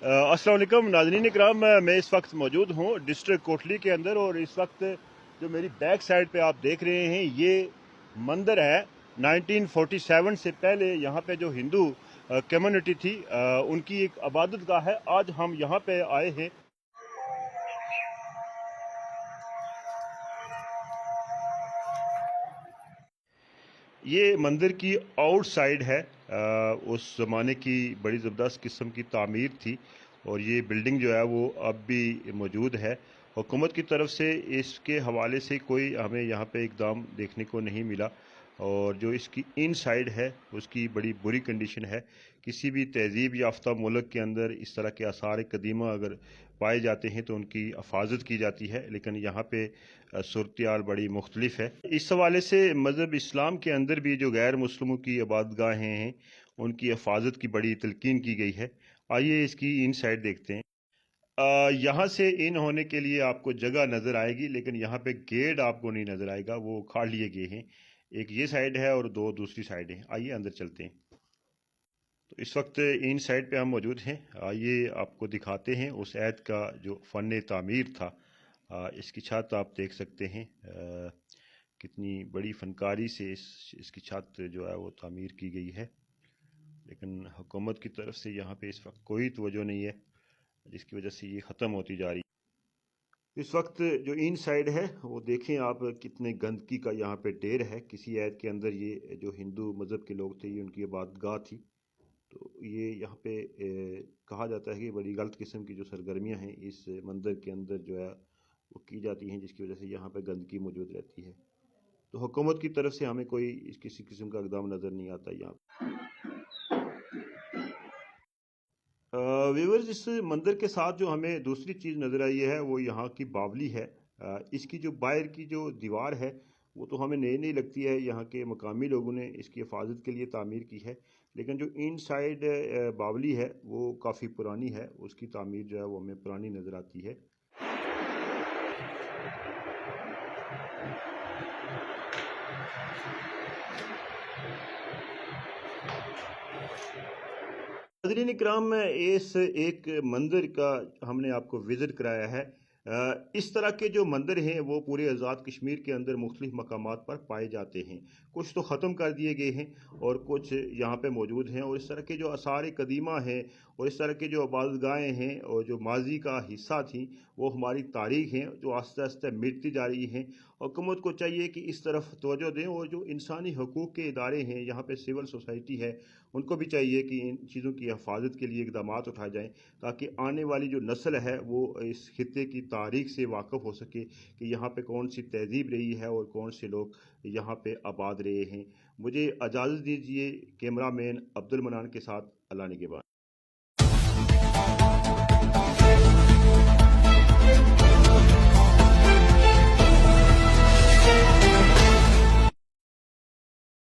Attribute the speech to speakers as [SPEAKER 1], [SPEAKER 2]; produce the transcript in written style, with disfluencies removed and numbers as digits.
[SPEAKER 1] अस्सलाम वालेकुम नाज़रीन इकराम, मैं इस वक्त मौजूद हूँ डिस्ट्रिक्ट कोटली के अंदर। और इस वक्त जो मेरी बैक साइड पे आप देख रहे हैं ये मंदिर है। 1947 से पहले यहाँ पे जो हिंदू कम्युनिटी थी उनकी एक इबादत गाह है। आज हम यहाँ पे आए हैं। ये मंदिर की आउट साइड है। उस ज़माने की बड़ी ज़बरदस्त किस्म की तामीर थी और ये बिल्डिंग जो है वो अब भी मौजूद है। हुकूमत की तरफ से इसके हवाले से कोई हमें यहाँ पे इकदाम देखने को नहीं मिला। और जो इसकी इन साइड है उसकी बड़ी बुरी कंडीशन है। किसी भी तहजीब याफ्ता मुल्क के अंदर इस तरह के आसार कदीमा अगर पाए जाते हैं तो उनकी हिफाजत की जाती है, लेकिन यहाँ पे सूरत बड़ी मुख्तलिफ है। इस हवाले से मज़हब इस्लाम के अंदर भी जो गैर मुस्लिमों की इबादतगाहें हैं उनकी हिफाजत की बड़ी तलकीन की गई है। आइए इसकी इन साइड देखते हैं। यहाँ से इन होने के लिए आपको जगह नज़र आएगी, लेकिन यहाँ पे गेट आपको नहीं नज़र आएगा, वो उखाड़ लिए गए हैं। एक ये साइड है और दो दूसरी साइड है। आइए अंदर चलते हैं। तो इस वक्त इन साइड पे हम मौजूद हैं। आइए आपको दिखाते हैं उस ऐत का जो फ़न तामीर था। इसकी छत आप देख सकते हैं कितनी बड़ी फनकारी से इसकी छत जो है वो तामीर की गई है, लेकिन हुकूमत की तरफ से यहाँ पे इस वक्त कोई तवज्जो नहीं है, जिसकी वजह से ये ख़त्म होती जा रही है। इस वक्त जो इन साइड है वो देखें आप, कितने गंदगी का यहाँ पे ढेर है। किसी ऐत के अंदर ये जो हिंदू मज़हब के लोग थे ये उनकी इबादतगाह थी, तो ये यहाँ पे कहा जाता है कि बड़ी गलत किस्म की जो सरगर्मियाँ हैं इस मंदिर के अंदर जो है वो की जाती हैं, जिसकी वजह से यहाँ पे गंदगी मौजूद रहती है। तो हुकूमत की तरफ से हमें कोई किसी किस्म का इक़दाम नज़र नहीं आता यहाँ। व्यूअर्स, इस मंदिर के साथ जो हमें दूसरी चीज़ नज़र आई है वो यहाँ की बावली है। इसकी जो बाहर की जो दीवार है वो तो हमें नई नई लगती है, यहाँ के मकामी लोगों ने इसकी हिफाजत के लिए तामीर की है, लेकिन जो इन साइड बावली है वो काफ़ी पुरानी है, उसकी तामीर जो है वो हमें पुरानी नज़र आती है। नाज़रीन इकराम, में इस एक मंदिर का हमने आपको विज़िट कराया है। इस तरह के जो मंदिर हैं वो पूरे आज़ाद कश्मीर के अंदर मुख्तलिफ़ मकामात पर पाए जाते हैं। कुछ तो ख़त्म कर दिए गए हैं और कुछ यहाँ पे मौजूद हैं। और इस तरह के जो आसार कदीमा हैं और इस तरह के जो इबादतगाहें हैं और जो माजी का हिस्सा थी वो हमारी तारीख़ हैं जो आस्ते आस्ते मिटती जा रही हैं। हुकूमत को चाहिए कि इस तरफ तवज्जो दें, और जो इंसानी हकूक़ के इदारे हैं, यहाँ पे सिविल सोसाइटी है, उनको भी चाहिए कि इन चीज़ों की हिफाजत के लिए इक़दाम उठाए जाएँ, ताकि आने वाली जो नस्ल है वो इस खित्ते की तारीख से वाकिफ़ हो सके कि यहाँ पे कौन सी तहज़ीब रही है और कौन से लोग यहाँ पे आबाद रहे हैं। मुझे इजाज़त दीजिए कैमरा मैन अब्दुल मनान के साथ। अल्लाह निगहबान।